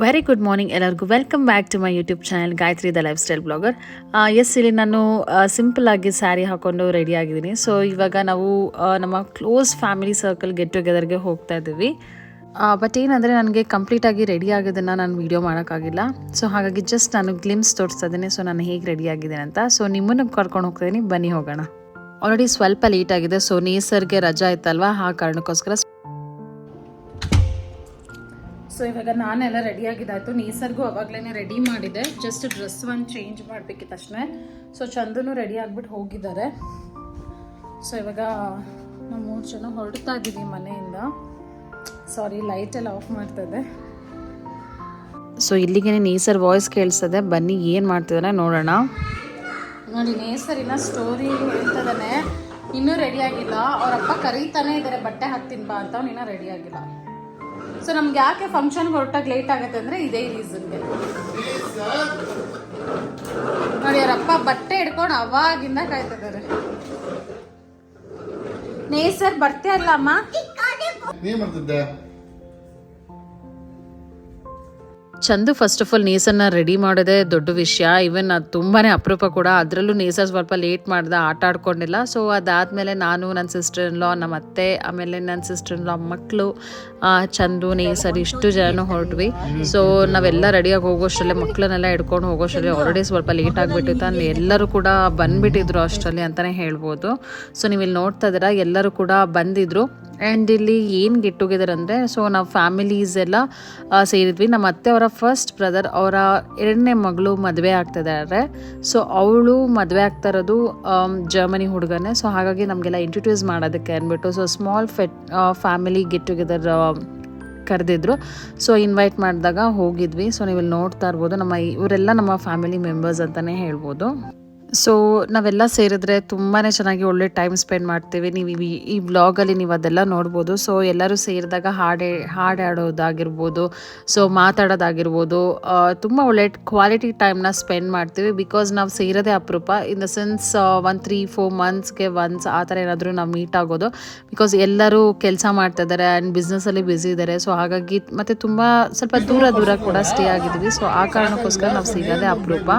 Very good morning ಎಲ್ಲರಿಗೂ. Welcome back to my YouTube channel Gayathri the lifestyle blogger. Yes, ಇಲ್ಲಿ ನಾನು simple ಆಗಿ ಸ್ಯಾರಿ ಹಾಕ್ಕೊಂಡು ರೆಡಿ ಆಗಿದ್ದೀನಿ. ಸೊ ಇವಾಗ ನಾವು ನಮ್ಮ ಕ್ಲೋಸ್ ಫ್ಯಾಮಿಲಿ ಸರ್ಕಲ್ ಗೆಟ್ ಟುಗೆದರ್ಗೆ ಹೋಗ್ತಾ ಇದ್ದೀವಿ. ಬಟ್ ಏನಂದರೆ ನನಗೆ ಕಂಪ್ಲೀಟಾಗಿ ರೆಡಿ ಆಗೋದನ್ನು ನಾನು ವೀಡಿಯೋ ಮಾಡೋಕ್ಕಾಗಿಲ್ಲ. ಸೊ ಹಾಗಾಗಿ ಜಸ್ಟ್ ನಾನು ಗ್ಲಿಮ್ಸ್ ತೋರಿಸ್ತಾ ಇದ್ದೀನಿ. ಸೊ ನಾನು ಹೇಗೆ ರೆಡಿ ಆಗಿದ್ದೇನೆ ಅಂತ. ಸೊ ನಿಮ್ಮನ್ನು ಕರ್ಕೊಂಡು ಹೋಗ್ತಾ ಇದ್ದೀನಿ, ಬನ್ನಿ ಹೋಗೋಣ. ಆಲ್ರೆಡಿ ಸ್ವಲ್ಪ ಲೇಟ್ ಆಗಿದೆ. ಸೊ ನೇಸರ್ಗೆ ರಜಾ ಇತ್ತಲ್ವಾ, ಆ ಕಾರಣಕ್ಕೋಸ್ಕರ. ಸೊ ಇವಾಗ ನಾನೆಲ್ಲ ರೆಡಿ ಆಗಿದ್ದಾಯಿತು. ನೇಸರ್ಗೂ ಅವಾಗಲೇ ರೆಡಿ ಮಾಡಿದೆ. ಜಸ್ಟ್ ಡ್ರೆಸ್ ಒಂದು ಚೇಂಜ್ ಮಾಡಬೇಕಿತ್ತು ಅಷ್ಟೇ. ಸೊ ಚಂದೂ ರೆಡಿ ಆಗಿಬಿಟ್ಟು ಹೋಗಿದ್ದಾರೆ. ಸೊ ಇವಾಗ ನಾವು 3 ಜನ ಹೊರಡ್ತಾ ಇದ್ದೀವಿ ಮನೆಯಿಂದ. ಸಾರಿ, ಲೈಟೆಲ್ಲ ಆಫ್ ಮಾಡ್ತಾಯಿದ್ದೆ. ಸೊ ಇಲ್ಲಿಗೆ ನೇಸರ್ ವಾಯ್ಸ್ ಕೇಳಿಸ್ತದೆ. ಬನ್ನಿ ಏನು ಮಾಡ್ತಿದ್ದಾನೆ ನೋಡೋಣ. ನೋಡಿ, ನೇಸರಿನ ಸ್ಟೋರಿ ಹೇಳ್ತಿದ್ದಾನೆ. ಇನ್ನೂ ರೆಡಿ ಆಗಿಲ್ಲ. ಅವರಪ್ಪ ಕರೀತಾನೆ ಇದ್ದಾರೆ ಬಟ್ಟೆ ಹಾಕ್ತೀನಿ ಬಾ ಅಂತ. ಅವ್ನು ಇನ್ನೂ ರೆಡಿ ಆಗಿಲ್ಲ. ಸೊ ನಮ್ಗೆ ಯಾಕೆ ಫಂಕ್ಷನ್ಗೆ ಹೊರಟಾಗ ಲೇಟ್ ಆಗುತ್ತೆ ಅಂದರೆ ಇದೇ ರೀಸನ್ಗೆ. ನೋಡಿ, ಅವರಪ್ಪ ಬಟ್ಟೆ ಹಿಡ್ಕೊಂಡು ಅವಾಗಿಂದ ಕಾಯ್ತಿದ್ದಾರೆ. ನೇಸರ್ ಬರ್ತೆ ಅಲ್ಲ ಅಮ್ಮ. ಚಂದು ಫಸ್ಟ್ ಆಫ್ ಆಲ್ ನೇಸರ್ನ ರೆಡಿ ಮಾಡೋದೇ ದೊಡ್ಡ ವಿಷಯ. ಈವನ್ ಅದು ತುಂಬಾ ಅಪರೂಪ ಕೂಡ. ಅದರಲ್ಲೂ ನೇಸರ್ ಸ್ವಲ್ಪ ಲೇಟ್ ಮಾಡ್ದೆ, ಆಟ ಆಡ್ಕೊಂಡಿಲ್ಲ. ಸೊ ಅದಾದಮೇಲೆ ನಾನು, ನನ್ನ ಸಿಸ್ಟರ್ ಇನ್ ಲಾ, ನಮ್ಮ ಅತ್ತೆ, ಆಮೇಲೆ ನನ್ನ ಸಿಸ್ಟರ್ ಇನ್ ಲಾ ಮಕ್ಕಳು, ಚಂದು, ನೇಸರ್ ಇಷ್ಟು ಜನ ಹೊರಟ್ವಿ. ಸೊ ನಾವೆಲ್ಲ ರೆಡಿಯಾಗಿ ಹೋಗೋಷ್ಟರಲ್ಲೇ, ಮಕ್ಕಳನ್ನೆಲ್ಲ ಹಿಡ್ಕೊಂಡು ಹೋಗೋಷ್ಟರಲ್ಲಿ ಆಲ್ರೆಡಿ ಸ್ವಲ್ಪ ಲೇಟ್ ಆಗಿಬಿಟ್ಟಿತ್ತು. ಅಂದ್ರೆ ಎಲ್ಲರೂ ಕೂಡ ಬಂದುಬಿಟ್ಟಿದ್ರು ಅಷ್ಟರಲ್ಲಿ ಅಂತಲೇ ಹೇಳ್ಬೋದು. ಸೊ ನೀವು ಇಲ್ಲಿ ನೋಡ್ತಾ ಇದ್ದೀರಾ, ಎಲ್ಲರೂ ಕೂಡ ಬಂದಿದ್ರು. ಆ್ಯಂಡ್ ಇಲ್ಲಿ ಏನು ಗೆಟ್ ಟುಗೆದರ್ ಅಂದರೆ, ಸೊ ನಾವು ಫ್ಯಾಮಿಲೀಸ್ ಎಲ್ಲ ಸೇರಿದ್ವಿ. ನಮ್ಮ ಅತ್ತೆ ಅವರ ಫಸ್ಟ್ ಬ್ರದರ್, ಅವರ 2ನೇ ಮಗಳು ಮದುವೆ ಆಗ್ತಿದ್ದಾರೆ. ಸೊ ಅವಳು ಮದುವೆ ಆಗ್ತಾ ಇರೋದು ಜರ್ಮನಿ ಹುಡುಗನೇ. ಸೊ ಹಾಗಾಗಿ ನಮಗೆಲ್ಲ ಇಂಟ್ರೊಡ್ಯೂಸ್ ಮಾಡೋದಕ್ಕೆ ಅಂದ್ಬಿಟ್ಟು so small family get together ಕರೆದಿದ್ರು. ಸೊ ಇನ್ವೈಟ್ ಮಾಡಿದಾಗ ಹೋಗಿದ್ವಿ. ಸೊ ನೀವು ಇಲ್ಲಿ ನೋಡ್ತಾ ಇರ್ಬೋದು, ಇವರೆಲ್ಲ ನಮ್ಮ ಫ್ಯಾಮಿಲಿ ಮೆಂಬರ್ಸ್ ಅಂತಲೇ ಹೇಳ್ಬೋದು. ಸೊ ನಾವೆಲ್ಲ ಸೇರಿದ್ರೆ ತುಂಬಾ ಚೆನ್ನಾಗಿ ಒಳ್ಳೆ ಟೈಮ್ ಸ್ಪೆಂಡ್ ಮಾಡ್ತೀವಿ. ನೀವು ಈ ವ್ಲಾಗಲ್ಲಿ ನೀವು ಅದೆಲ್ಲ ನೋಡ್ಬೋದು. ಸೊ ಎಲ್ಲರೂ ಸೇರಿದಾಗ ಹಾಡು ಹಾಡೋದಾಗಿರ್ಬೋದು, ಸೊ ಮಾತಾಡೋದಾಗಿರ್ಬೋದು, ತುಂಬ ಒಳ್ಳೆ ಕ್ವಾಲಿಟಿ ಟೈಮ್ನ ಸ್ಪೆಂಡ್ ಮಾಡ್ತೀವಿ. ಬಿಕಾಸ್ ನಾವು ಸೇರೋದೇ ಅಪರೂಪ. ಇನ್ ದ ಸೆನ್ಸ್ 1-3-4 ಮಂತ್ಸ್ಗೆ ಒನ್ಸ್ ಆ ಥರ ಏನಾದರೂ ನಾವು ಮೀಟ್ ಆಗೋದು. ಬಿಕಾಸ್ ಎಲ್ಲರೂ ಕೆಲಸ ಮಾಡ್ತಾಯಿದ್ದಾರೆ ಆ್ಯಂಡ್ ಬಿಸ್ನೆಸ್ಸಲ್ಲಿ ಬ್ಯುಸಿ ಇದ್ದಾರೆ. ಸೊ ಹಾಗಾಗಿ ಮತ್ತು ತುಂಬ ಸ್ವಲ್ಪ ದೂರ ಕೂಡ ಸ್ಟೇ ಆಗಿದ್ದೀವಿ. ಸೊ ಆ ಕಾರಣಕ್ಕೋಸ್ಕರ ನಾವು ಸಿಗೋದೇ ಅಪರೂಪ.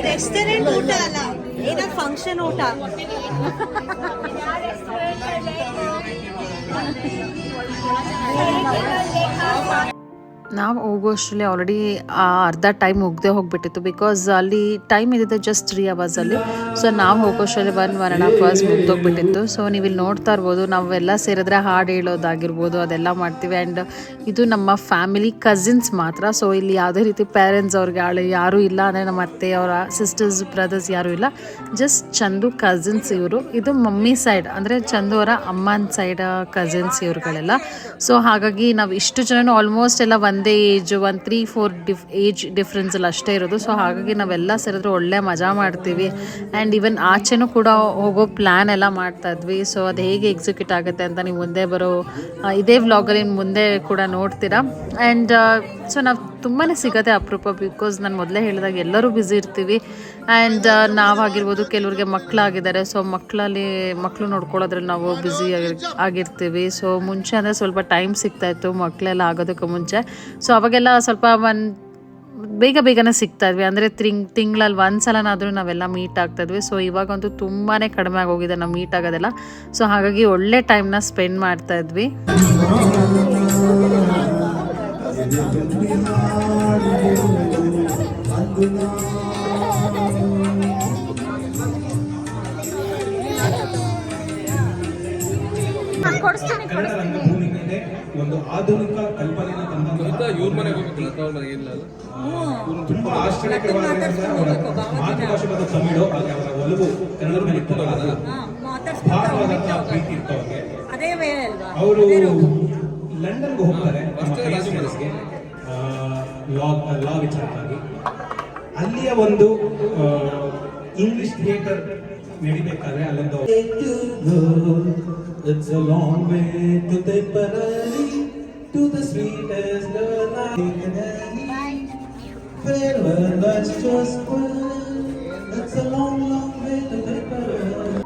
ರೆಸ್ಟೋರೆಂಟ್ ಊಟ ಅಲ್ಲ, ಏನೋ ಫಂಕ್ಷನ್ ಊಟ. ನಾವು ಹೋಗೋಷ್ಟರಲ್ಲಿ ಆಲ್ರೆಡಿ ಅರ್ಧ ಟೈಮ್ ಮುಗ್ದೇ ಹೋಗಿಬಿಟ್ಟಿತ್ತು. ಬಿಕಾಸ್ ಅಲ್ಲಿ ಟೈಮ್ ಇದ್ದಿದೆ ಜಸ್ಟ್ 3 ಅವರ್ಸಲ್ಲಿ. ಸೊ ನಾವು ಹೋಗೋಷ್ಟರಲ್ಲಿ 1.5 ಅವರ್ಸ್ ಮುಗ್ದೋಗ್ಬಿಟ್ಟಿತ್ತು. ಸೊ ನೀವು ಇಲ್ಲಿ ನೋಡ್ತಾ ಇರ್ಬೋದು, ನಾವೆಲ್ಲ ಸೇರಿದ್ರೆ ಹಾಡು ಹೇಳೋದಾಗಿರ್ಬೋದು ಅದೆಲ್ಲ ಮಾಡ್ತೀವಿ. ಆ್ಯಂಡ್ ಇದು ನಮ್ಮ ಫ್ಯಾಮಿಲಿ ಕಸಿನ್ಸ್ ಮಾತ್ರ. ಸೊ ಇಲ್ಲಿ ಯಾವುದೇ ರೀತಿ ಪೇರೆಂಟ್ಸ್ ಅವ್ರಿಗೆ ಯಾರೂ ಇಲ್ಲ. ಅಂದರೆ ನಮ್ಮ ಅತ್ತೆ ಅವರ ಸಿಸ್ಟರ್ಸ್ ಬ್ರದರ್ಸ್ ಯಾರೂ ಇಲ್ಲ. ಜಸ್ಟ್ ಚಂದು ಕಸಿನ್ಸ್ ಇವರು. ಇದು ಮಮ್ಮಿ ಸೈಡ್, ಅಂದರೆ ಚಂದು ಅವರ ಅಮ್ಮನ ಸೈಡ್ ಕಸಿನ್ಸ್ ಇವ್ರುಗಳೆಲ್ಲ. ಸೊ ಹಾಗಾಗಿ ನಾವು ಇಷ್ಟು ಜನನು ಆಲ್ಮೋಸ್ಟ್ ಎಲ್ಲ ಒಂದೇ ಏಜ್, 1-3-4 ಏಜ್ ಡಿಫ್ರೆನ್ಸಲ್ಲಿ ಅಷ್ಟೇ ಇರೋದು. ಸೊ ಹಾಗಾಗಿ ನಾವೆಲ್ಲ ಸೇರಿದ್ರೆ ಒಳ್ಳೆ ಮಜಾ ಮಾಡ್ತೀವಿ. ಆ್ಯಂಡ್ ಈವನ್ ಆಚೆನೂ ಕೂಡ ಹೋಗೋ ಪ್ಲ್ಯಾನ್ ಎಲ್ಲ ಮಾಡ್ತಾ ಇದ್ವಿ. ಸೊ ಅದು ಹೇಗೆ ಎಕ್ಸಿಕ್ಯೂಟ್ ಆಗುತ್ತೆ ಅಂತ ನೀವು ಮುಂದೆ ಬರೋ ಇದೇ ವ್ಲಾಗಲ್ಲಿ ಮುಂದೆ ಕೂಡ ನೋಡ್ತೀರಾ. ಆ್ಯಂಡ್ ಸೊ ನಾವು ತುಂಬಾ ಸಿಗೋದೇ ಅಪರೂಪ. ಬಿಕಾಸ್ ನಾನು ಮೊದಲೇ ಹೇಳಿದಾಗ ಎಲ್ಲರೂ ಬ್ಯುಸಿ ಇರ್ತೀವಿ. ಆ್ಯಂಡ್ ನಾವಾಗಿರ್ಬೋದು, ಕೆಲವ್ರಿಗೆ ಮಕ್ಕಳಾಗಿದ್ದಾರೆ. ಸೊ ಮಕ್ಕಳು ನೋಡ್ಕೊಳ್ಳೋದ್ರಲ್ಲಿ ನಾವು ಬ್ಯುಸಿ ಆಗಿರ್ತೀವಿ. ಸೊ ಮುಂಚೆ ಅಂದರೆ ಸ್ವಲ್ಪ ಟೈಮ್ ಸಿಗ್ತಾಯಿತ್ತು ಮಕ್ಕಳೆಲ್ಲ ಆಗೋದಕ್ಕೆ ಮುಂಚೆ. ಸೊ ಅವಾಗೆಲ್ಲ ಸ್ವಲ್ಪ ಬೇಗನೆ ಸಿಗ್ತಾಯಿದ್ವಿ. ಅಂದರೆ ತಿಂಗಳಲ್ಲಿ ಒಂದ್ಸಲನಾದರೂ ನಾವೆಲ್ಲ ಮೀಟ್ ಆಗ್ತಾಯಿದ್ವಿ. ಸೊ ಇವಾಗಂತೂ ತುಂಬಾ ಕಡಿಮೆ ಆಗೋಗಿದೆ ನಾವು ಮೀಟ್ ಆಗೋದೆಲ್ಲ. ಸೊ ಹಾಗಾಗಿ ಒಳ್ಳೆ ಟೈಮ್ನ ಸ್ಪೆಂಡ್ ಮಾಡ್ತಾಯಿದ್ವಿ. ಒಂದು ಆಧುನಿಕ ಕಲ್ಪನೆಯನ್ನು ತಂದ ಇವ್ರ ಮನೆಗೆ ಹೋಗ್ಬೇಕಲ್ಲ, ತವ್ರ ಮನೆಗೆ ಇಲ್ಲ ತುಂಬಾ ಆಶ್ಚರ್ಯಕರವಾದ ಮಾತೃಭಾಷೆ ಮತ್ತು ತಮಿಳು, ಹಾಗೆ ಅವರ ಒಲವು ಕನ್ನಡ ಪ್ರೀತಿ ಇರ್ತವ್ರಿಗೆ. ಅವರು ಲಂಡನ್ಗೆ ಹೋಗ್ತಾರೆ ಲಾ ವಿಚಾರಕ್ಕಾಗಿ. ಅಲ್ಲಿಯ ಒಂದು ಇಂಗ್ಲಿಷ್ ಥಿಯೇಟರ್ ನಡಿಬೇಕಾದ್ರೆ ಅಲ್ಲೊಂದು It's a long way to Tipperary, to the sweetest life. Farewell, that's just well. It's a long way to Tipperary.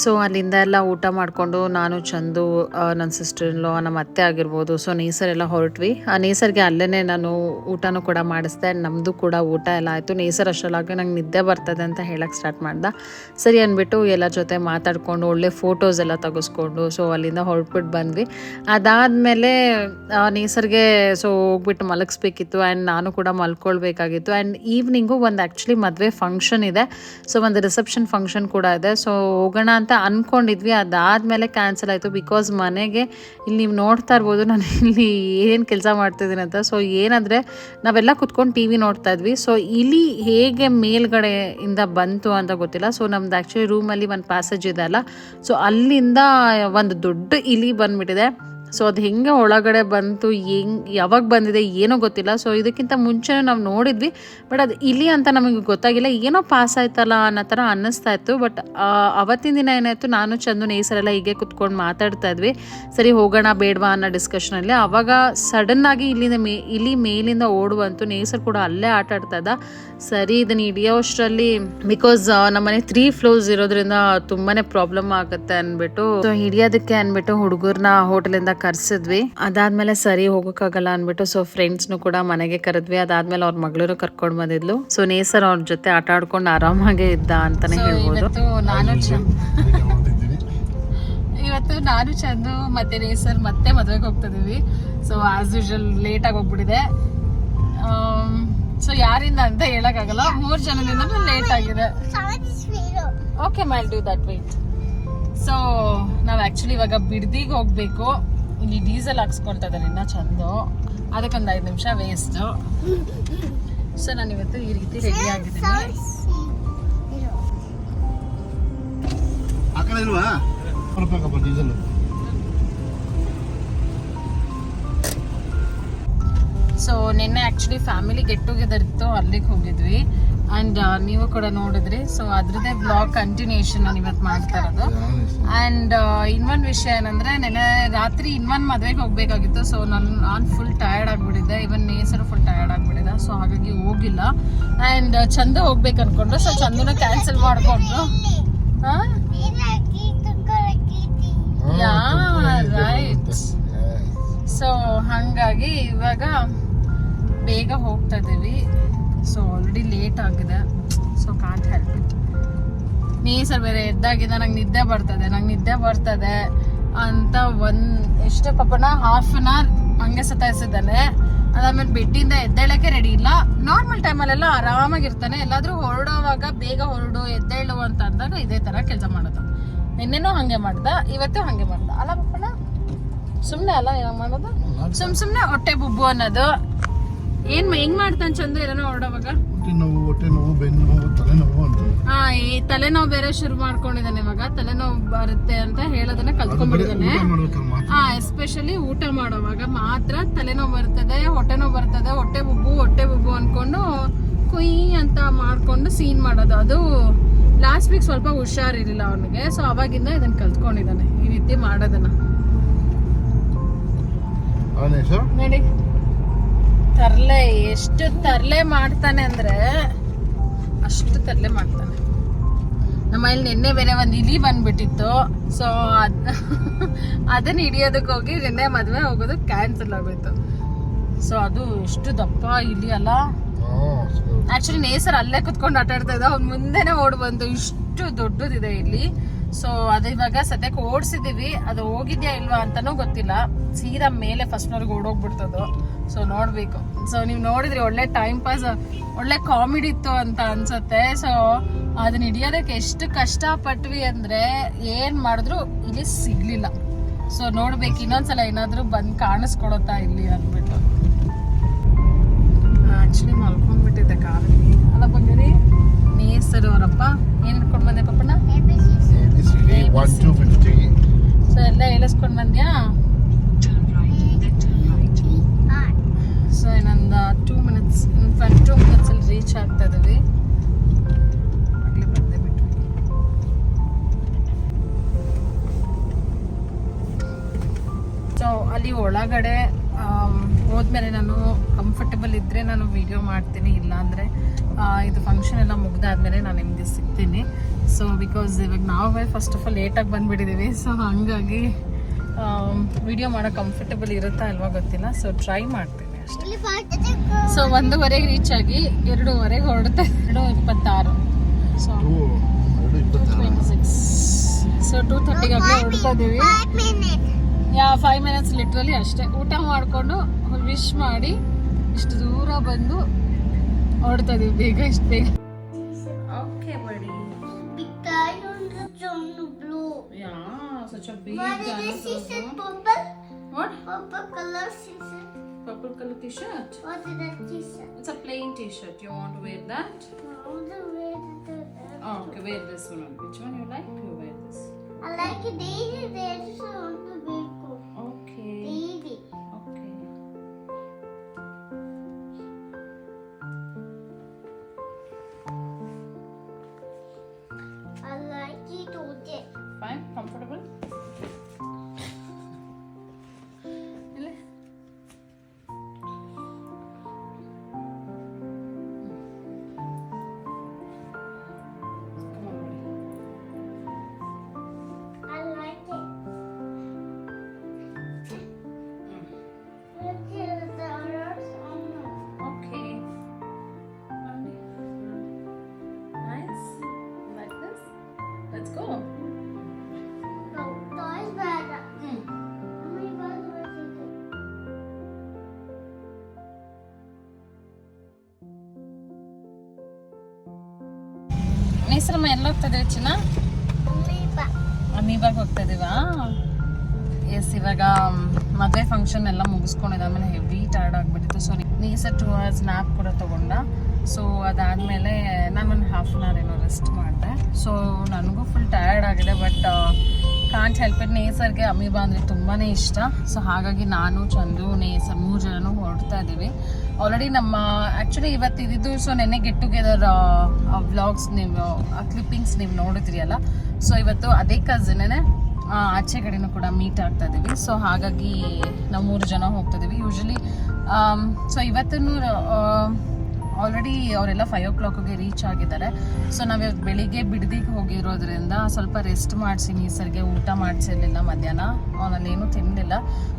So ಅಲ್ಲಿಂದ ಎಲ್ಲ ಊಟ ಮಾಡಿಕೊಂಡು ನಾನು ಚಂದು ನನ್ನ ಸಿಸ್ಟರ್ ಇನ್ ಲಾ ನಮ್ಮ ಅತ್ತೆ ಆಗಿರ್ಬೋದು ಸೊ ನೇಸರ್ ಎಲ್ಲ ಹೊರಟ್ವಿ. ಆ ನೇಸರ್ಗೆ ಅಲ್ಲೇ ನಾನು ಊಟನೂ ಕೂಡ ಮಾಡಿಸ್ದೆ. ನಮ್ಮದು ಕೂಡ ಊಟ ಎಲ್ಲ ಆಯಿತು. ನೇಸರ್ ಅಷ್ಟರೊಳಗೆ ನಂಗೆ ನಿದ್ದೆ ಬರ್ತದೆ ಅಂತ ಹೇಳಕ್ಕೆ ಸ್ಟಾರ್ಟ್ ಮಾಡ್ದೆ. ಸರಿ ಅಂದ್ಬಿಟ್ಟು ಎಲ್ಲ ಜೊತೆ ಮಾತಾಡಿಕೊಂಡು ಒಳ್ಳೆ ಫೋಟೋಸ್ ಎಲ್ಲ ತೆಗೆಸ್ಕೊಂಡು ಸೊ ಅಲ್ಲಿಂದ ಹೊರಟ್ಬಿಟ್ಟು ಬಂದ್ವಿ. ಅದಾದಮೇಲೆ ನೇಸರ್ಗೆ ಸೊ ಹೋಗ್ಬಿಟ್ಟು ಮಲಗಿಸ್ಬೇಕಿತ್ತು ಆ್ಯಂಡ್ ನಾನು ಕೂಡ ಮಲ್ಕೊಳ್ಬೇಕಾಗಿತ್ತು. ಆ್ಯಂಡ್ ಈವ್ನಿಂಗು ಒಂದು ಆ್ಯಕ್ಚುಲಿ ಮದುವೆ ಫಂಕ್ಷನ್ ಇದೆ, ಸೊ ಒಂದು ರಿಸೆಪ್ಷನ್ ಫಂಕ್ಷನ್ ಕೂಡ ಇದೆ. ಸೊ ಹೋಗೋಣ ಅಂತ ಅಂದ್ಕೊಂಡಿದ್ವಿ, ಅದಾದಮೇಲೆ ಕ್ಯಾನ್ಸಲ್ ಆಯಿತು. ಬಿಕಾಸ್ ಮನೆಗೆ ಇಲ್ಲಿ ನೀವು ನೋಡ್ತಾ ಇರ್ಬೋದು ನಾನು ಇಲ್ಲಿ ಏನು ಕೆಲಸ ಮಾಡ್ತಿದ್ದೀನಿ ಅಂತ. ಸೊ ಏನಂದರೆ ನಾವೆಲ್ಲ ಕುತ್ಕೊಂಡು ಟಿ ವಿ ನೋಡ್ತಾ ಇದ್ವಿ. ಸೊ ಇಲಿ ಹೇಗೆ ಮೇಲ್ಗಡೆಯಿಂದ ಬಂತು ಅಂತ ಗೊತ್ತಿಲ್ಲ. ಸೊ ನಮ್ದು ಆ್ಯಕ್ಚುಲಿ ರೂಮಲ್ಲಿ ಒಂದು ಪ್ಯಾಸೇಜ್ ಇದೆ ಅಲ್ಲ, ಸೊ ಅಲ್ಲಿಂದ ಒಂದು ದೊಡ್ಡ ಇಲಿ ಬಂದುಬಿಟ್ಟಿದೆ. ಸೊ ಅದು ಹೆಂಗೆ ಒಳಗಡೆ ಬಂತು, ಯಾವಾಗ ಬಂದಿದೆ ಏನೋ ಗೊತ್ತಿಲ್ಲ. ಸೊ ಇದಕ್ಕಿಂತ ಮುಂಚೆ ನಾವು ನೋಡಿದ್ವಿ, ಬಟ್ ಅದು ಇಲಿ ಅಂತ ನಮಗೆ ಗೊತ್ತಾಗಿಲ್ಲ, ಏನೋ ಪಾಸ್ ಆಯ್ತಲ್ಲ ಅನ್ನೋ ಥರ ಅನ್ನಿಸ್ತಾ ಇತ್ತು. ಬಟ್ ಅವತ್ತಿನ ದಿನ ಏನಾಯಿತು, ನಾನು ಚಂದು ನೇಸರೆಲ್ಲ ಹೀಗೆ ಕುತ್ಕೊಂಡು ಮಾತಾಡ್ತಾ ಇದ್ವಿ, ಸರಿ ಹೋಗೋಣ ಬೇಡವಾ ಅನ್ನೋ ಡಿಸ್ಕಷನಲ್ಲಿ. ಆವಾಗ ಸಡನ್ನಾಗಿ ಇಲಿ ಮೇಲಿಂದ ಓಡುವಂತು. ನೇಸರ್ ಕೂಡ ಅಲ್ಲೇ ಆಟ ಆಡ್ತಾ ಇದ್ದ. ಸರಿ ಇದನ್ನು ಹಿಡಿಯೋಷ್ಟರಲ್ಲಿ ಬಿಕಾಸ್ ನಮ್ಮನೆ 3 ಫ್ಲೋರ್ಸ್ ಇರೋದ್ರಿಂದ ತುಂಬಾ ಪ್ರಾಬ್ಲಮ್ ಆಗುತ್ತೆ ಅಂದ್ಬಿಟ್ಟು ಸೊ ಹಿಡಿಯೋದಕ್ಕೆ ಅಂದ್ಬಿಟ್ಟು ಹುಡುಗರನ್ನ ಹೋಟೆಲಿಂದ ಕರ್ಸಿದ್ವಿ. ಅದಾದ್ಮೇಲೆ ಸರಿ ಹೋಗೋಕ್ಕಾಗಲ್ಲ ಅಂದ್ಬಿಟ್ಟು ಸೊ ಫ್ರೆಂಡ್ಸ್ನು ಕೂಡ ಮನೆಗೆ ಕರೆದ್ವಿ. ಅದಾದ್ಮೇಲೆ ಅವ್ರ ಮಗಳೂ ಕರ್ಕೊಂಡು ಬಂದಿದ್ಲು. ಸೊ ನೇಸರ್ ಅವ್ರ ಜೊತೆ ಆಟ ಆಡ್ಕೊಂಡು ಆರಾಮಾಗೆ ಇದ್ದ ಅಂತಾನೆ ಹೇಳ್ಬೋದು. ಇವತ್ತು ನಾನು ಚಂದು ಮತ್ತೆ ನೇಸರ್ ಮತ್ತೆ ಮದ್ವೆಗೆ ಹೋಗ್ತಿದೀವಿ. ಸೊ ಆಸ್ ಯೂಶುವಲ್ ಲೇಟ್ ಆಗಿ ಹೋಗ್ಬಿಟ್ಟಿದೆ. ಸೊ ಯಾರಿಂದ ಅಂತ ಹೇಳಕ್ಕಾಗಲ್ಲ, 3 ಜನದಿಂದ ಲೇಟ್ ಆಗಿದೆ. ಓಕೆ ಮೈಲ್ ಡೂ ದಟ್ ವೇಟ್. ಸೊ ನಾವು ಆಕ್ಚುಲಿ ಇವಾಗ ಬಿಡ್ದಿಗೆ ಹೋಗ್ಬೇಕು. ಇಲ್ಲಿ ಡೀಸೆಲ್ ಹಾಕ್ಸ್ಕೊಳ್ತಾ ಇದ್ದಾರೆ ಇನ್ನ ಚಂದು, ಅದಕ್ಕೊಂದು 5 ನಿಮಿಷ ವೇಸ್ಟ್. ಸೊ ನಾನು ಇವತ್ತು ಈ ರೀತಿ ರೆಡಿ ಆಗಿದ್ದೀನಿ. ಸೊ ನಿನ್ನೆ ಆ್ಯಕ್ಚುಲಿ ಫ್ಯಾಮಿಲಿ ಗೆಟ್ ಟುಗೆದರ್ ಇತ್ತು, ಅಲ್ಲಿಗೆ ಹೋಗಿದ್ವಿ. ಆ್ಯಂಡ್ ನೀವು ಕೂಡ ನೋಡಿದ್ರಿ. ಸೊ ಅದ್ರದ್ದೇ ಬ್ಲಾಗ್ ಕಂಟಿನ್ಯೂಷನ್ ನಾನು ಇವತ್ತು ಮಾಡ್ತಾ ಇರೋದು. ಆ್ಯಂಡ್ ಇನ್ನೊಂದು ವಿಷಯ ಏನಂದರೆ, ನೆನ್ನೆ ರಾತ್ರಿ ಇನ್ನೊಂದು ಮದುವೆಗೆ ಹೋಗಬೇಕಾಗಿತ್ತು. ಸೊ ನಾನು ಫುಲ್ ಟಯರ್ಡ್ ಆಗಿಬಿಟ್ಟಿದ್ದೆ, ಇವನ್ ನೇಸರು ಫುಲ್ ಟಯರ್ಡ್ ಆಗಿಬಿಟ್ಟಿದ್ದೆ. ಸೊ ಹಾಗಾಗಿ ಹೋಗಿಲ್ಲ. ಆ್ಯಂಡ್ ಚಂದ ಹೋಗ್ಬೇಕು ಅಂದ್ಕೊಂಡು ಸೊ ಚಂದನ ಕ್ಯಾನ್ಸಲ್ ಮಾಡಿಕೊಂಡು ಯಾ ರೈಟ್. ಸೊ ಹಾಗಾಗಿ ಇವಾಗ ಬೇಗ ಹೋಗ್ತಾ ಇದ್ದೀವಿ. ಸೊ ಆಲ್ರೆಡಿ ಲೇಟ್ ಆಗಿದೆ. So can't help it. Nesar ಬೇರೆ ಎದ್ದಾಗಿದೆ, ನಂಗೆ ನಿದ್ದೆ ಬರ್ತದೆ ಅಂತ ಎಷ್ಟು ಪಾಪನ ½ an hour ಹಂಗೆ ಸತಾಯಿಸಿದ್ದಾನೆ. ಅದಾದ್ಮೇಲೆ ಬೆಡ್ಡಿಂದ ಎದ್ದೇಳಕ್ಕೆ ರೆಡಿ ಇಲ್ಲ. ನಾರ್ಮಲ್ ಟೈಮಲ್ಲೆಲ್ಲ ಆರಾಮಾಗಿರ್ತಾನೆ. ಎಲ್ಲಾದ್ರೂ ಹೊರಡೋವಾಗ ಬೇಗ ಹೊರಡು ಎದ್ದೇಳು ಅಂತ ಅಂದಾಗ ಇದೇ ತರ ಕೆಲಸ ಮಾಡೋದು. ನಿನ್ನೆನೂ ಹಂಗೆ ಮಾಡ್ದ, ಇವತ್ತು ಹಂಗೆ ಮಾಡ್ದ ಅಲ್ಲ ಪಾಪನ. ಸುಮ್ನೆ ಅಲ್ಲ ಯಾವ ಮಾಡೋದು, ಸುಮ್ನೆ ಹೊಟ್ಟೆ ಬುಬ್ಬು ಅನ್ನೋದು. ಹೆಂಗ್ ಮಾಡ್ತಾನೆ ಚಂದ್ರ ಏನೋ ಹೊರಡೋವಾಗ ಹೊಟ್ಟೆ ನೋವು, ಬೆನ್ನು ನೋವು, ತಲೆನೋವು ಅಂತ. ಈ ತಲೆನೋವು ಬೇರೆ ಶುರು ಮಾಡ್ಕೊಂಡಿದ್ದಾನೆ ಇವಾಗ. ತಲೆನೋವು ಬರುತ್ತೆ ಅಂತ ಹೇಳೋದನ್ನ ಕಲ್ತ್ಕೊಂಡ್ಬಿಟ್ಟಿದ್ದಾನೆ. ಎಸ್ಪೆಷಲಿ ಊಟ ಮಾಡೋವಾಗ ಮಾತ್ರ ತಲೆನೋವು ಬರ್ತದೆ, ಹೊಟ್ಟೆ ನೋವು ಬರ್ತದೆ, ಹೊಟ್ಟೆ ಬುಬ್ಬು ಅನ್ಕೊಂಡು ಕುಯ್ ಅಂತ ಮಾಡ್ಕೊಂಡು ಸೀನ್ ಮಾಡೋದು. ಅದು ಲಾಸ್ಟ್ ವೀಕ್ ಸ್ವಲ್ಪ ಹುಷಾರಿರ್ಲಿಲ್ಲ ಅವನಿಗೆ. ಸೊ ಅವಾಗಿಂದ ಇದನ್ನ ಕಲ್ತ್ಕೊಂಡಿದ್ದಾನೆ ಈ ರೀತಿ ಮಾಡೋದನ್ನ. ನೋಡಿ ತರ್ಲೆ ಎಷ್ಟು ತರ್ಲೆ ಮಾಡ್ತಾನೆ ಅಂದ್ರೆ ಅಷ್ಟು ತರ್ಲೆ ಮಾಡ್ತಾನೆ. ನಮ್ಮ ಮನೇಲಿ ನಿನ್ನೆ ಬೇರೆ ಒಂದು ಇಲಿ ಬಂದ್ಬಿಟ್ಟಿತ್ತು. ಸೊ ಅದನ್ನ ಹಿಡಿಯೋದಕ್ಕೆ ಹೋಗಿ ನಿನ್ನೆ ಮದ್ವೆ ಹೋಗೋದು ಕ್ಯಾನ್ಸಲ್ ಆಗೋಯ್ತು. ಸೊ ಅದು ಎಷ್ಟು ದಪ್ಪ ಇಲಿ ಅಲ್ಲ. ಆಕ್ಚುಲಿ ನೇಸರ್ ಅಲ್ಲೇ ಕುತ್ಕೊಂಡು ಆಟ ಆಡ್ತಾ ಇದ್ದ, ಅವ್ನ ಮುಂದೆನೆ ಓಡ್ ಬಂತು. ಇಷ್ಟು ದೊಡ್ಡದಿದೆ ಇಲ್ಲಿ. ಸೊ ಅದು ಇವಾಗ ಸದ್ಯಕ್ಕೆ ಓಡಿಸಿದೀವಿ. ಅದು ಹೋಗಿದ್ಯಾ ಇಲ್ವಾ ಅಂತಾನೂ ಗೊತ್ತಿಲ್ಲ. ಸೀದಾ ಮೇಲೆ ಫಸ್ಟ್ ಫ್ಲೋರ್ಗೆ ಓಡೋಗ್ಬಿಡ್ತದು. ಸೊ ನೋಡ್ಬೇಕು. ಸೊ ನೀವು ನೋಡಿದ್ರಿ ಒಳ್ಳೆ ಟೈಮ್ ಪಾಸ್, ಒಳ್ಳೆ ಕಾಮಿಡಿ ಇತ್ತು ಅಂತ ಅನ್ಸುತ್ತೆ. ಸೊ ಅದನ್ನ ಹಿಡಿಯೋದಕ್ಕೆ ಎಷ್ಟು ಕಷ್ಟ ಪಟ್ವಿ ಅಂದ್ರೆ ಏನ್ ಮಾಡಿದ್ರು ಇಲ್ಲಿ ಸಿಗ್ಲಿಲ್ಲ. ಸೊ ನೋಡ್ಬೇಕು ಇನ್ನೊಂದ್ಸಲ ಏನಾದ್ರು ಬಂದ್ ಕಾಣಿಸ್ಕೊಡತ್ತಾ ಇಲ್ಲಿ ಅಂದ್ಬಿಟ್ಟು. ಆಕ್ಚುಲಿ ಮಲ್ಕೊಂಡ್ಬಿಟ್ಟಿದ್ದೆ ಕಾರಲ್ಲಿ ಅಲ್ಲ ಬಂದಿರಿ. ನೇಸರು ಅವರಪ್ಪ ಏನ್ ಹಿಡ್ಕೊಂಡ್ ಬಂದೆ ಪಪ್ಪನ? ಸೊ ಎಲ್ಲ ಹೇಳಿಸ್ಕೊಂಡ್ ಬಂದ್ಯಾ? ಸೊ ಇನ್ನೊಂದು 2 minutes ಅಲ್ಲಿ ರೀಚ್ ಆಗ್ತಾ ಇದೀವಿ. ಆಗ್ಲೇ ಬಂದೇ ಬಿಟ್ವಿ. ಸೊ ಅಲ್ಲಿ ಒಳಗಡೆ ಹೋದ್ಮೇಲೆ ನಾನು ಕಂಫರ್ಟಬಲ್ ಇದ್ದರೆ ನಾನು ವಿಡಿಯೋ ಮಾಡ್ತೀನಿ, ಇಲ್ಲಾಂದರೆ ಇದು ಫಂಕ್ಷನ್ ಎಲ್ಲ ಮುಗ್ದಾದ್ಮೇಲೆ ನಾನು ನಿಮಗೆ ಸಿಗ್ತೀನಿ. ಸೊ ಬಿಕಾಸ್ ಇವಾಗ ನಾವೇ ಫಸ್ಟ್ ಆಫ್ ಆಲ್ ಲೇಟಾಗಿ ಬಂದುಬಿಟ್ಟಿದ್ದೀವಿ. ಸೊ ಹಾಗಾಗಿ ವಿಡಿಯೋ ಮಾಡೋ ಕಂಫರ್ಟಬಲ್ ಇರುತ್ತಾ ಅಲ್ವಾ ಗೊತ್ತಿಲ್ಲ. ಸೊ ಟ್ರೈ ಮಾಡ್ತೀನಿ ಅಷ್ಟೇ. ಸೊ 1:30ಗೆ ರೀಚ್ ಆಗಿ 2:30ಗೆ ಹೊರಡುತ್ತೆ. 2:26. ಸೊ 2:26. ಸೊ 2:30ಗೆ ಹೊರಡ್ತಾ ಇದ್ದೀವಿ. 5 minutes ಲಿಟ್ರಲಿ ಅಷ್ಟೇ. ಊಟ ಮಾಡಿಕೊಂಡು ವಿಶ್ ಮಾಡಿ ಇಷ್ಟು ದೂರ ಬಂದು ಹೊರಡ್ತಾ ಇದೀವಿ ಬೇಗ, ಇಷ್ಟು ಬೇಗ. ಓಕೆ ಬಡಿ. Such a big Purple. What? Purple color t-shirt. Purple color t-shirt? What is that t-shirt? It's a plain t-shirt. You want to wear that? I want to wear that. Oh, okay, wear this one. Which one you like? You wear this. I like it daily. There's I want to wear cool. Okay. Daily. Okay. I like it today. Fine? Comfortable? Really? Come on, buddy. I like it. Look at the others on the Okay. Nice. Like this? Let's go. toys bag. Mommy, what was it? ನೇಸರಮ್ಮ ಎಲ್ಲ ಹೋಗ್ತಾ ಇದೀವಿ ಚಿನ್ನ? ಅಮೀಬಾಗ ಹೋಗ್ತಾ ಇದೀವಾ? S, ಇವಾಗ ಮದುವೆ function ಎಲ್ಲ ಮುಗಿಸ್ಕೊಂಡಿದ್ದಾದ್ಮೇಲೆ heavy tired ಆಗಿಬಿಟ್ಟಿತ್ತು. So ನೇಸರ್ 2 hours nap ಕೂಡ ತೊಗೊಂಡ. ಸೊ ಅದಾದಮೇಲೆ ನಾನು ಒಂದು 1/2 hour ಏನೋ ರೆಸ್ಟ್ ಮಾಡಿದೆ. ಸೊ ನನಗೂ ಫುಲ್ ಟಯರ್ಡ್ ಆಗಿದೆ, ಬಟ್ ಕಾಂಟ್ ಹೆಲ್ಪ್ ಇಟ್. ನೇಸರ್ಗೆ ಅಮೀಬಾ ಅಂದರೆ ತುಂಬಾ ಇಷ್ಟ. ಸೊ ಹಾಗಾಗಿ ನಾನು, ಚಂದು, ನೇಸರ್ 3 ಜನನೂ ಹೊರಡ್ತಾ ಇದ್ದೀವಿ. ಆಲ್ರೆಡಿ ನಮ್ಮ ಆ್ಯಕ್ಚುಲಿ ಇವತ್ತು ಇದ್ದಿದ್ದು, ಸೊ ನೆನ್ನೆ ಗೆಟ್ ಟುಗೆದರ್ ವ್ಲಾಗ್ಸ್ ನೀವು ಕ್ಲಿಪ್ಪಿಂಗ್ಸ್ ನೀವು ನೋಡಿದ್ರಿ ಅಲ್ಲ. ಸೊ ಇವತ್ತು ಅದೇ ಕಸಿನೇ ಆಚೆ ಕಡೆನೂ ಕೂಡ ಮೀಟ್ ಆಗ್ತಾ ಇದ್ದೀವಿ. ಸೊ ಹಾಗಾಗಿ ನಾವು 3 ಜನ ಹೋಗ್ತಾ ಇದ್ದೀವಿ ಯೂಶ್ವಲಿ. ಸೊ ಇವತ್ತೂ ಆಲ್ರೆಡಿ ಅವರೆಲ್ಲ 5 o'clockಗೆ ರೀಚ್ ಆಗಿದ್ದಾರೆ. ಸೊ ನಾವು ಇವತ್ತು ಬೆಳಿಗ್ಗೆ ಬಿಡದಿಗೆ ಹೋಗಿರೋದ್ರಿಂದ ಸ್ವಲ್ಪ ರೆಸ್ಟ್ ಮಾಡಿಸಿ, ನೇಸರ್ಗೆ ಊಟ ಮಾಡಿಸಿರಲಿಲ್ಲ ಮಧ್ಯಾಹ್ನ, ಅವನಲ್ಲೇನೂ ತಿನ್ನಲಿಲ್ಲ.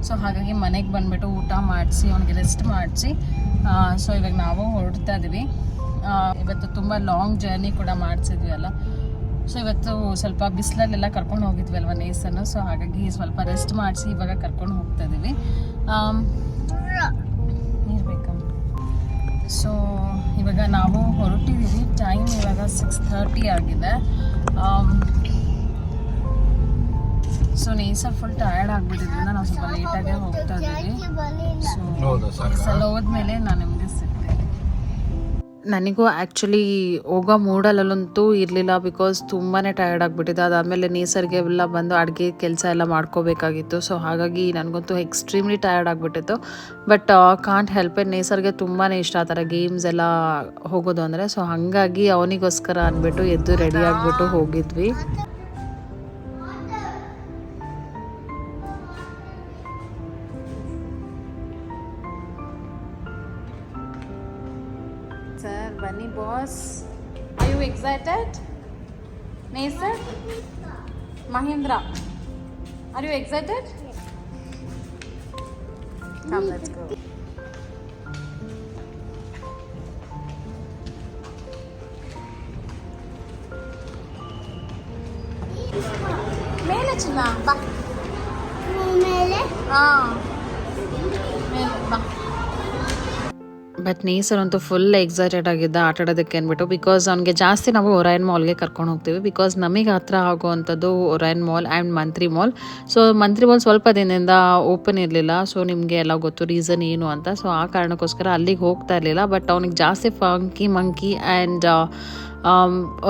ಸೊ ಹಾಗಾಗಿ ಮನೆಗೆ ಬಂದುಬಿಟ್ಟು ಊಟ ಮಾಡಿಸಿ ಅವನಿಗೆ ರೆಸ್ಟ್ ಮಾಡಿಸಿ ಸೊ ಇವಾಗ ನಾವು ಹೊರಡ್ತಾ ಇದ್ದೀವಿ. ಇವತ್ತು ತುಂಬ ಲಾಂಗ್ ಜರ್ನಿ ಕೂಡ ಮಾಡಿಸಿದ್ವಿ ಅಲ್ಲ. ಸೊ ಇವತ್ತು ಸ್ವಲ್ಪ ಬಿಸಿಲಲ್ಲೆಲ್ಲ ಕರ್ಕೊಂಡು ಹೋಗಿದ್ವಿ ಅಲ್ವ ನೇಸನ್ನು. ಸೊ ಹಾಗಾಗಿ ಸ್ವಲ್ಪ ರೆಸ್ಟ್ ಮಾಡಿಸಿ ಇವಾಗ ಕರ್ಕೊಂಡು ಹೋಗ್ತಾ ಇದ್ದೀವಿ. ನೀರು ಬೇಕಾ? ಸೊ ಇವಾಗ ನಾವು ಹೊರಟಿದ್ದೀವಿ. ಟೈಮ್ ಇವಾಗ 6:30 ಆಗಿದೆ. ಸೊ ನೇಸರ್ ಫುಲ್ ಟಯರ್ಡ್ ಆಗಿಬಿಟ್ಟಿದ್ರಿಂದ ನಾವು ಸ್ವಲ್ಪ ಲೇಟಾಗೆ ಹೋಗ್ತಾ ಇದ್ದೀವಿ. ಸೊ ಎಲ್ಲ ಹೋದ್ಮೇಲೆ ನಾನು ನಿಮಗೆ ಸಿಗ್ತೀನಿ. ನನಗೂ ಆ್ಯಕ್ಚುಲಿ ಹೋಗೋ ಮೂಡಲ್ಲಂತೂ ಇರಲಿಲ್ಲ, ಬಿಕಾಸ್ ತುಂಬಾ ಟಯರ್ಡ್ ಆಗಿಬಿಟ್ಟಿದೆ. ಅದಾದಮೇಲೆ ನೇಸರ್ಗೆ ಎಲ್ಲ ಬಂದು ಅಡುಗೆ ಕೆಲಸ ಎಲ್ಲ ಮಾಡ್ಕೋಬೇಕಾಗಿತ್ತು. ಸೊ ಹಾಗಾಗಿ ನನಗಂತೂ ಎಕ್ಸ್ಟ್ರೀಮ್ಲಿ ಟಯರ್ಡ್ ಆಗಿಬಿಟ್ಟಿತ್ತು. But can't help it. ನೇಸರ್ಗೆ ತುಂಬಾ ಇಷ್ಟ ಆ ಥರ ಗೇಮ್ಸ್ ಎಲ್ಲ ಹೋಗೋದು ಅಂದರೆ. ಸೊ ಹಾಗಾಗಿ ಅವನಿಗೋಸ್ಕರ ಅಂದ್ಬಿಟ್ಟು ಎದ್ದು ರೆಡಿ ಆಗಿಬಿಟ್ಟು ಹೋಗಿದ್ವಿ. ಸರ್ ಬನ್ನಿ boss. Are you excited? Nesar, Mahendra, are you excited? Come, let's go. ಮೇಲೆ ಚಿನ್ನ ಬಾ. ಮೇಲೆ ಹಾಂ ಮೇಲೆ ಬಾ. ಬಟ್ ನೇಸರ್ ಅಂತೂ ಫುಲ್ ಎಕ್ಸೈಟೆಡ್ ಆಗಿದ್ದ ಆಟ ಆಡೋದಕ್ಕೆ ಅಂದ್ಬಿಟ್ಟು. ಬಿಕಾಸ್ ಅವ್ನಿಗೆ ಜಾಸ್ತಿ ನಾವು ಒರೈನ್ ಮಾಲ್ಗೆ ಕರ್ಕೊಂಡು ಹೋಗ್ತೀವಿ. ಬಿಕಾಸ್ ನಮಗೆ ಹತ್ರ ಆಗುವಂಥದ್ದು Orion mall and Mantri mall. So Mantri mall ಸ್ವಲ್ಪ ದಿನದಿಂದ ಓಪನ್ ಇರಲಿಲ್ಲ. ಸೊ ನಿಮಗೆ ಎಲ್ಲ ಗೊತ್ತು ರೀಸನ್ ಏನು ಅಂತ. ಸೊ ಆ ಕಾರಣಕ್ಕೋಸ್ಕರ ಅಲ್ಲಿಗೆ ಹೋಗ್ತಾ ಇರಲಿಲ್ಲ. ಬಟ್ ಅವ್ನಿಗೆ ಜಾಸ್ತಿ ಫಂಕಿ ಮಂಕಿ ಆ್ಯಂಡ್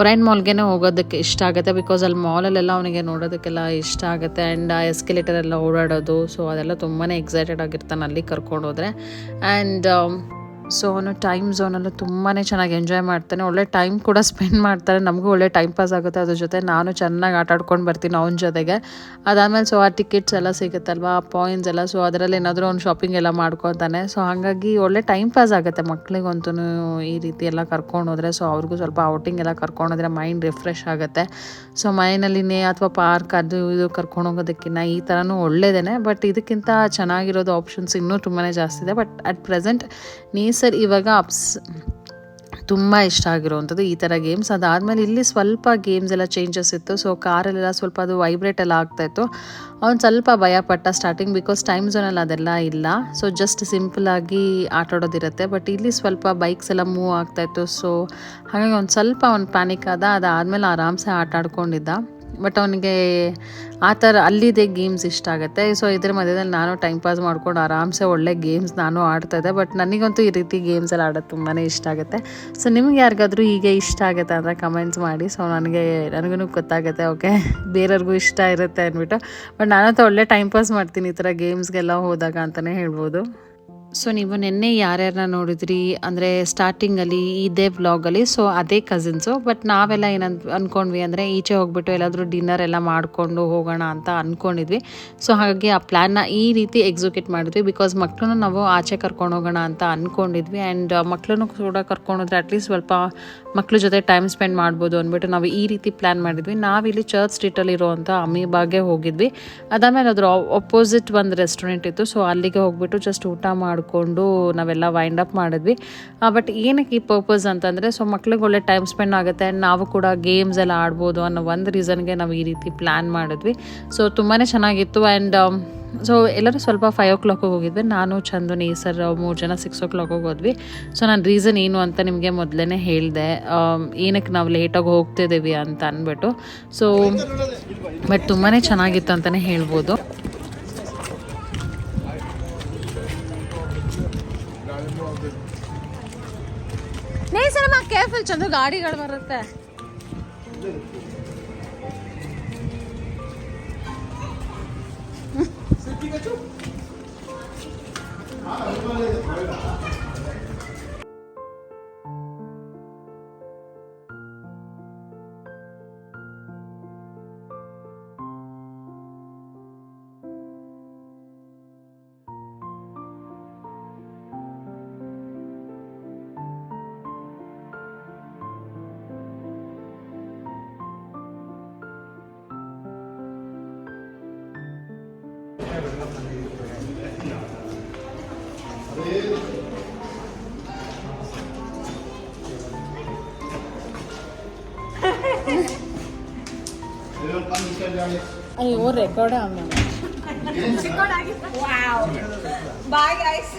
ಒರೈನ್ ಮಾಲ್ಗೆ ಹೋಗೋದಕ್ಕೆ ಇಷ್ಟ ಆಗುತ್ತೆ. ಬಿಕಾಸ್ ಅಲ್ಲಿ ಮಾಲಲ್ಲೆಲ್ಲ ಅವನಿಗೆ ನೋಡೋದಕ್ಕೆಲ್ಲ ಇಷ್ಟ ಆಗುತ್ತೆ. ಆ್ಯಂಡ್ ಎಸ್ಕಲೇಟರ್ ಎಲ್ಲ ಓಡಾಡೋದು, ಸೊ ಅದೆಲ್ಲ ತುಂಬಾ ಎಕ್ಸೈಟೆಡ್ ಆಗಿರ್ತಾನೆ ಅಲ್ಲಿ ಕರ್ಕೊಂಡು ಹೋದರೆ. ಆ್ಯಂಡ್ ಸೊ ಅವನು ಟೈಮ್ ಝೋನಲ್ಲೂ ತುಂಬಾ ಚೆನ್ನಾಗಿ ಎಂಜಾಯ್ ಮಾಡ್ತಾನೆ, ಒಳ್ಳೆ ಟೈಮ್ ಕೂಡ ಸ್ಪೆಂಡ್ ಮಾಡ್ತಾನೆ, ನಮಗೂ ಒಳ್ಳೆ ಟೈಮ್ ಪಾಸ್ ಆಗುತ್ತೆ. ಅದ್ರ ಜೊತೆ ನಾನು ಚೆನ್ನಾಗಿ ಆಟ ಆಡ್ಕೊಂಡು ಬರ್ತೀನಿ ಅವನ ಜೊತೆಗೆ. ಅದಾದಮೇಲೆ ಸೊ ಆ ಟಿಕೆಟ್ಸ್ ಎಲ್ಲ ಸಿಗುತ್ತಲ್ವ, ಆ ಪಾಯಿಂಟ್ಸ್ ಎಲ್ಲ, ಸೊ ಅದರಲ್ಲಿ ಏನಾದರೂ ಅವ್ನು ಶಾಪಿಂಗ್ ಎಲ್ಲ ಮಾಡ್ಕೊತಾನೆ. ಸೊ ಹಾಗಾಗಿ ಒಳ್ಳೆ ಟೈಮ್ ಪಾಸ್ ಆಗುತ್ತೆ ಮಕ್ಳಿಗಂತೂ ಈ ರೀತಿ ಎಲ್ಲ ಕರ್ಕೊಂಡು ಹೋದರೆ. ಸೊ ಅವ್ರಿಗೂ ಸ್ವಲ್ಪ ಔಟಿಂಗ್ ಎಲ್ಲ ಕರ್ಕೊಂಡು ಹೋದರೆ ಮೈಂಡ್ ರಿಫ್ರೆಶ್ ಆಗುತ್ತೆ. ಸೊ ಮನೆಯಲ್ಲಿನೇ ಅಥವಾ ಪಾರ್ಕ್ ಅದು ಇದು ಕರ್ಕೊಂಡು ಹೋಗೋದಕ್ಕಿಂತ ಈ ಥರನೂ ಒಳ್ಳೆಯದೇ. ಬಟ್ ಇದಕ್ಕಿಂತ ಚೆನ್ನಾಗಿರೋದು ಆಪ್ಷನ್ಸ್ ಇನ್ನೂ ತುಂಬಾ ಜಾಸ್ತಿ ಇದೆ. ಬಟ್ ಅಟ್ ಪ್ರೆಸೆಂಟ್ ನೇಸರ್ ಇವಾಗ ತುಂಬ ಇಷ್ಟ ಆಗಿರುವಂಥದ್ದು ಈ ಥರ ಗೇಮ್ಸ್. ಅದಾದಮೇಲೆ ಇಲ್ಲಿ ಸ್ವಲ್ಪ ಗೇಮ್ಸ್ ಎಲ್ಲ ಚೇಂಜಸ್ ಇತ್ತು. ಸೊ ಕಾರಲ್ಲೆಲ್ಲ ಸ್ವಲ್ಪ ಅದು ವೈಬ್ರೇಟ್ ಎಲ್ಲ ಆಗ್ತಾಯಿತ್ತು. ಅವ್ನು ಸ್ವಲ್ಪ ಭಯಪಟ್ಟ ಸ್ಟಾರ್ಟಿಂಗ್, ಬಿಕಾಸ್ ಟೈಮ್ ಝೋನಲ್ಲಿ ಅದೆಲ್ಲ ಇಲ್ಲ. ಸೊ ಜಸ್ಟ್ ಸಿಂಪಲಾಗಿ ಆಟಾಡೋದಿರುತ್ತೆ. ಬಟ್ ಇಲ್ಲಿ ಸ್ವಲ್ಪ ಬೈಕ್ಸ್ ಎಲ್ಲ ಮೂವ್ ಆಗ್ತಾಯಿತ್ತು. ಸೊ ಹಾಗಾಗಿ ಒಂದು ಸ್ವಲ್ಪ ಅವ್ನು ಪ್ಯಾನಿಕ್ ಆದ. ಅದಾದಮೇಲೆ ಆರಾಮ್ಸೆ ಆಟ ಆಡ್ಕೊಂಡಿದ್ದ. ಬಟ್ ಅವನಿಗೆ ಆ ಥರ ಅಲ್ಲಿದೆ ಗೇಮ್ಸ್ ಇಷ್ಟ ಆಗುತ್ತೆ. ಸೊ ಇದ್ರ ಮಧ್ಯದಲ್ಲಿ ನಾನು ಟೈಮ್ ಪಾಸ್ ಮಾಡ್ಕೊಂಡು ಆರಾಮ್ಸೆ ಒಳ್ಳೆ ಗೇಮ್ಸ್ ನಾನು ಆಡ್ತಾಯಿದ್ದೆ. ಬಟ್ ನನಗಂತೂ ಈ ರೀತಿ ಗೇಮ್ಸ್ ಎಲ್ಲ ಆಡೋದು ತುಂಬಾ ಇಷ್ಟ ಆಗುತ್ತೆ. ಸೊ ನಿಮ್ಗೆ ಯಾರಿಗಾದ್ರೂ ಹೀಗೆ ಇಷ್ಟ ಆಗುತ್ತೆ ಅಂದರೆ ಕಮೆಂಟ್ಸ್ ಮಾಡಿ. ಸೊ ನನಗೂ ಗೊತ್ತಾಗುತ್ತೆ, ಓಕೆ ಬೇರೆಯವ್ರಿಗೂ ಇಷ್ಟ ಇರುತ್ತೆ ಅಂದ್ಬಿಟ್ಟು. ಬಟ್ ನಾನಂತೂ ಒಳ್ಳೆ ಟೈಮ್ ಪಾಸ್ ಮಾಡ್ತೀನಿ ಈ ಥರ ಗೇಮ್ಸ್ಗೆಲ್ಲ ಹೋದಾಗ ಅಂತಲೇ ಹೇಳ್ಬೋದು. ಸೊ ನೀವು ನಿನ್ನೆ ಯಾರ್ಯಾರನ್ನ ನೋಡಿದ್ರಿ ಅಂದರೆ ಸ್ಟಾರ್ಟಿಂಗಲ್ಲಿ ಇದೇ ವ್ಲಾಗಲ್ಲಿ, ಸೊ ಅದೇ ಕಸಿನ್ಸು. ಬಟ್ ನಾವೆಲ್ಲ ಅಂದ್ಕೊಂಡ್ವಿ ಅಂದರೆ ಈಚೆ ಹೋಗ್ಬಿಟ್ಟು ಎಲ್ಲಾದರೂ ಡಿನ್ನರ್ ಎಲ್ಲ ಮಾಡಿಕೊಂಡು ಹೋಗೋಣ ಅಂತ ಅಂದ್ಕೊಂಡಿದ್ವಿ. ಸೊ ಹಾಗಾಗಿ ಆ ಪ್ಲ್ಯಾನ್ನ ಈ ರೀತಿ ಎಕ್ಸಿಕ್ಯೂಟ್ ಮಾಡಿದ್ವಿ. ಬಿಕಾಸ್ ಮಕ್ಕಳನ್ನು ನಾವು ಆಚೆ ಕರ್ಕೊಂಡು ಹೋಗೋಣ ಅಂತ ಅಂದ್ಕೊಂಡಿದ್ವಿ. ಆ್ಯಂಡ್ ಮಕ್ಕಳನ್ನು ಕೂಡ ಕರ್ಕೊಂಡೋದ್ರೆ ಅಟ್ಲೀಸ್ಟ್ ಸ್ವಲ್ಪ ಮಕ್ಳ ಜೊತೆ ಟೈಮ್ ಸ್ಪೆಂಡ್ ಮಾಡ್ಬೋದು ಅಂದ್ಬಿಟ್ಟು ನಾವು ಈ ರೀತಿ ಪ್ಲ್ಯಾನ್ ಮಾಡಿದ್ವಿ. ನಾವಿಲ್ಲಿ ಚರ್ಚ್ ಸ್ಟ್ರೀಟಲ್ಲಿ ಇರೋವಂಥ ಅಮೀಬಾಗೆ ಹೋಗಿದ್ವಿ. ಅದಾದಮೇಲೆ ಅದ್ರ ಅಪೋಸಿಟ್ ಒಂದು ರೆಸ್ಟೋರೆಂಟ್ ಇತ್ತು. ಸೊ ಅಲ್ಲಿಗೆ ಹೋಗ್ಬಿಟ್ಟು ಜಸ್ಟ್ ಊಟ ಮಾಡಿಕೊಂಡು ನಾವೆಲ್ಲ ವೈಂಡ್ ಅಪ್ ಮಾಡಿದ್ವಿ. ಬಟ್ ಏನಕ್ಕೆ ಈ ಪರ್ಪಸ್ ಅಂತಂದರೆ, ಸೊ ಮಕ್ಳಿಗೆ ಒಳ್ಳೆ ಟೈಮ್ ಸ್ಪೆಂಡ್ ಆಗುತ್ತೆ ಆ್ಯಂಡ್ ನಾವು ಕೂಡ ಗೇಮ್ಸ್ ಎಲ್ಲ ಆಡ್ಬೋದು ಅನ್ನೋ ಒಂದು ರೀಸನ್ಗೆ ನಾವು ಈ ರೀತಿ ಪ್ಲ್ಯಾನ್ ಮಾಡಿದ್ವಿ. ಸೊ ತುಂಬಾ ಚೆನ್ನಾಗಿತ್ತು. ಆ್ಯಂಡ್ ಸೊ ಎಲ್ಲರೂ ಸ್ವಲ್ಪ 5 o'clock ಹೋಗಿದ್ವಿ. ನಾನು ಚಂದು ನೇಸರ್ 3 ಜನ 6 o'clock ಹೋದ್ವಿ. ಸೊ ನಾನು ರೀಸನ್ ಏನು ಅಂತ ನಿಮಗೆ ಮೊದಲೇ ಹೇಳಿದೆ, ಏನಕ್ಕೆ ನಾವು ಲೇಟಾಗಿ ಹೋಗ್ತಿದ್ದೀವಿ ಅಂತ ಅಂದ್ಬಿಟ್ಟು. ಸೊ ಬಟ್ ತುಂಬಾ ಚೆನ್ನಾಗಿತ್ತು ಅಂತಲೇ ಹೇಳ್ಬೋದು. ನೇಸರಮ್ಮ ಕೇರ್ಫುಲ್, ಚಂದು ಗಾಡಿಗಳು ಬರುತ್ತೆ. ಅಯ್ಯೋ ರೆಕಾರ್ಡ್ ಬಾಯ್ ಗೈಸ್.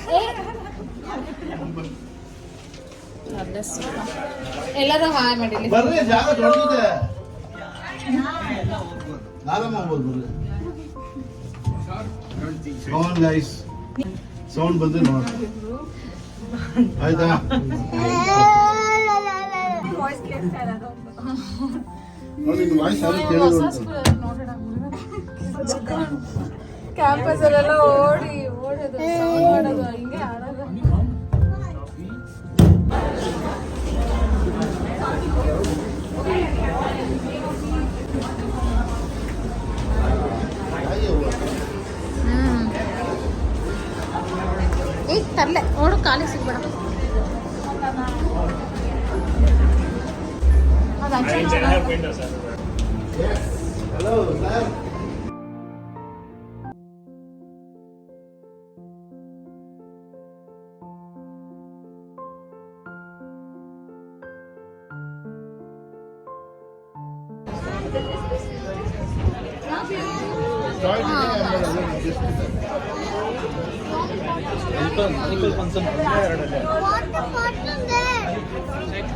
ಎಲ್ಲರೂ ಹಾಯ್ ಮಾಡಿಲಿ. ಬರ್ರಿ, ಜಾಗ ದೊಡ್ಡದಿದೆ. ಆರಾಮ ಹೋಗ್ಬೋದು ಬರ್ರಿ. ಸೌಂಡ್ ಗೈಸ್, ಸೌಂಡ್ ಬಂದ್ರೆ ನೋಡಿ ಆಯ್ತಾ. ನೋಡಿ ವಾಯ್ಸ್ ಯಾರು ಕೇಳಿದ್ರು ಕ್ಯಾಂಪಸ್ ಅಲ್ಲೆಲ್ಲ ಓಡೋದು ಮಾಡೋದು ಹಿಂಗೆ ಆಡೋದು. ಈಗ ತರಲೆ ಓಡು, ಖಾಲಿ ಸಿಗ್ಬೇಡ. Hello sir.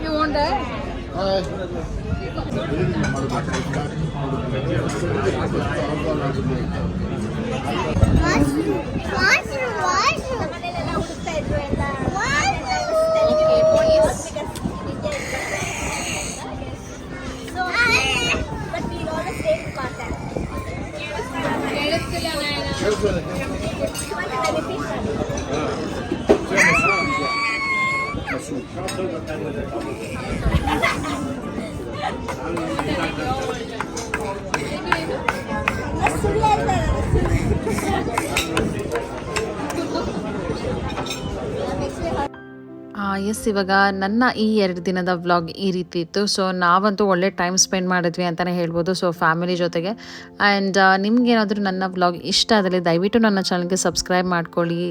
You want that? Yes, ಇವಾಗ ನನ್ನ ಈ 2 ದಿನದ ವ್ಲಾಗ್ ಈ ರೀತಿ ಇತ್ತು. ಸೊ ನಾವಂತೂ ಒಳ್ಳೆ ಟೈಮ್ ಸ್ಪೆಂಡ್ ಮಾಡಿದ್ವಿ ಅಂತಲೇ ಹೇಳ್ಬೋದು, ಸೊ ಫ್ಯಾಮಿಲಿ ಜೊತೆಗೆ. ಆ್ಯಂಡ್ ನಿಮ್ಗೇನಾದರೂ ನನ್ನ ವ್ಲಾಗ್ ಇಷ್ಟ ಆದಲ್ಲಿ ದಯವಿಟ್ಟು ನನ್ನ ಚಾನಲ್ಗೆ ಸಬ್ಸ್ಕ್ರೈಬ್ ಮಾಡ್ಕೊಳ್ಳಿ,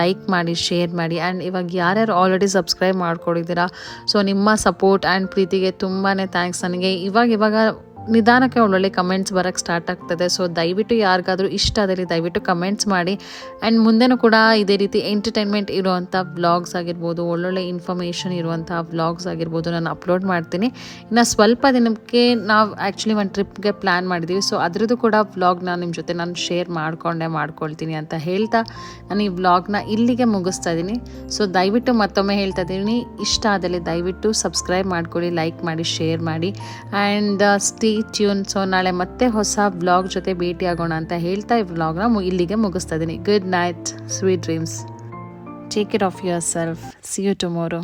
ಲೈಕ್ ಮಾಡಿ, ಶೇರ್ ಮಾಡಿ. ಆ್ಯಂಡ್ ಇವಾಗ ಯಾರ್ಯಾರು ಆಲ್ರೆಡಿ ಸಬ್ಸ್ಕ್ರೈಬ್ ಮಾಡ್ಕೊಂಡಿದ್ದೀರಾ, ಸೊ ನಿಮ್ಮ ಸಪೋರ್ಟ್ ಆ್ಯಂಡ್ ಪ್ರೀತಿಗೆ ತುಂಬಾ ಥ್ಯಾಂಕ್ಸ್. ನನಗೆ ಇವಾಗ ನಿಧಾನಕ್ಕೆ ಒಳ್ಳೊಳ್ಳೆ ಕಮೆಂಟ್ಸ್ ಬರೋಕ್ಕೆ ಸ್ಟಾರ್ಟ್ ಆಗ್ತದೆ. ಸೊ ದಯವಿಟ್ಟು ಯಾರಿಗಾದರೂ ಇಷ್ಟ ಆದಲ್ಲಿ ದಯವಿಟ್ಟು ಕಮೆಂಟ್ಸ್ ಮಾಡಿ. ಆ್ಯಂಡ್ ಮುಂದೆನೂ ಕೂಡ ಇದೇ ರೀತಿ ಎಂಟರ್ಟೈನ್ಮೆಂಟ್ ಇರುವಂಥ ವ್ಲಾಗ್ಸ್ ಆಗಿರ್ಬೋದು, ಒಳ್ಳೊಳ್ಳೆ ಇನ್ಫಾರ್ಮೇಷನ್ ಇರುವಂಥ ವ್ಲಾಗ್ಸ್ ಆಗಿರ್ಬೋದು ನಾನು ಅಪ್ಲೋಡ್ ಮಾಡ್ತೀನಿ. ಇನ್ನು ಸ್ವಲ್ಪ ದಿನಕ್ಕೆ ನಾವು ಆ್ಯಕ್ಚುಲಿ ಒಂದು ಟ್ರಿಪ್ಗೆ ಪ್ಲ್ಯಾನ್ ಮಾಡಿದ್ದೀವಿ. ಸೊ ಅದರದ್ದು ಕೂಡ ವ್ಲಾಗ್ನ ನಿಮ್ಮ ಜೊತೆ ನಾನು ಶೇರ್ ಮಾಡ್ಕೊಳ್ತೀನಿ ಅಂತ ಹೇಳ್ತಾ ನಾನು ಈ ವ್ಲಾಗ್ನ ಇಲ್ಲಿಗೆ ಮುಗಿಸ್ತಾ ಇದ್ದೀನಿ. ಸೊ ದಯವಿಟ್ಟು ಮತ್ತೊಮ್ಮೆ ಹೇಳ್ತಾ ಇದ್ದೀನಿ, ಇಷ್ಟ ಆದಲ್ಲಿ ದಯವಿಟ್ಟು ಸಬ್ಸ್ಕ್ರೈಬ್ ಮಾಡ್ಕೊಳ್ಳಿ, ಲೈಕ್ ಮಾಡಿ, ಶೇರ್ ಮಾಡಿ. And stay tune. ಸೊ ನಾಳೆ ಮತ್ತೆ ಹೊಸ ವ್ಲಾಗ್ ಜೊತೆ ಭೇಟಿ ಆಗೋಣ ಅಂತ ಹೇಳ್ತಾ ಈ ವ್ಲಾಗ್ನ ಇಲ್ಲಿಗೆ ಮುಗಿಸ್ತಾ ಇದ್ದೀನಿ. Good night, sweet dreams, take care of yourself, see you tomorrow.